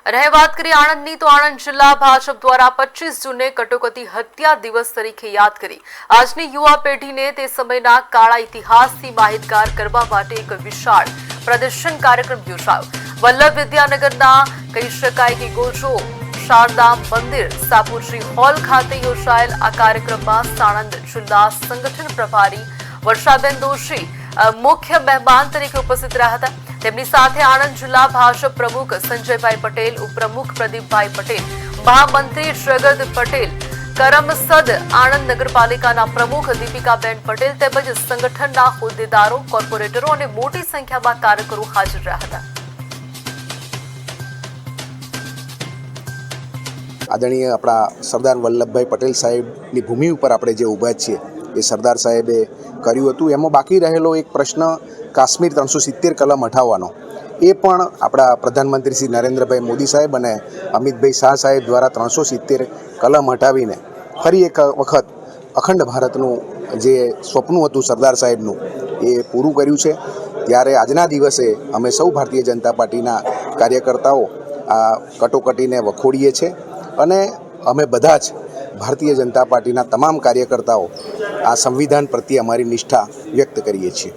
અને વાત કરીએ આણંદની તો આણંદ જિલ્લા ભાજપ દ્વારા 25 જૂને કટોકટી હત્યા દિવસ તરીકે યાદ કરી આજની યુવા પેઢીને તે સમયના કાળા ઇતિહાસથી માહિતગાર કરવા માટે એક વિશાળ પ્રદર્શન કાર્યક્રમ યોજાયો। વલ્લભ વિદ્યાનગરના કહી શકાય કે ગોજો શારદા મંદિર સાપુરજી હોલ ખાતે યોજાયેલ આ કાર્યક્રમમાં સાણંદ જિલ્લા સંગઠન પ્રભારી વર્ષાબેન દોશી મુખ્ય મહેમાન તરીકે ઉપસ્થિત રહ્યા હતા। તેમની સાથે આણંદ જિલ્લા ભાજપ પ્રમુખ સંજયભાઈ પટેલ, ઉપપ્રમુખ પ્રદીપભાઈ પટેલ, મહામંત્રી જગત પટેલ, કરમસદ આણંદ નગરપાલિકાના પ્રમુખ દીપિકાબેન પટેલ તેમજ સંગઠનના હોદ્દેદારો, કોર્પોરેટરો અને મોટી સંખ્યામાં કાર્યકરો હાજર રહ્યા હતા। આદરણીય આપણા સરદાર વલ્લભભાઈ પટેલ સાહેબની ભૂમિ ઉપર આપણે જે ઊભા છીએ એ સરદાર સાહેબે કર્યું હતું। એમાં બાકી રહેલો એક પ્રશ્ન કાશ્મીર 370 કલમ હટાવવાનો, એ પણ આપણા પ્રધાનમંત્રી શ્રી નરેન્દ્રભાઈ મોદી સાહેબ અને અમિતભાઈ શાહ સાહેબ દ્વારા 370 કલમ હટાવીને ફરી એક વખત અખંડ ભારતનું જે સ્વપ્ન હતું સરદાર સાહેબનું એ પૂરું કર્યું છે। ત્યારે આજના દિવસે અમે સૌ ભારતીય જનતા પાર્ટીના કાર્યકર્તાઓ આ કટોકટીને વખોડીએ છીએ અને અમે બધા જ ભારતીય જનતા પાર્ટીના તમામ કાર્યકર્તાઓ આ સંવિધાન પ્રત્યે અમારી નિષ્ઠા વ્યક્ત કરીએ છીએ।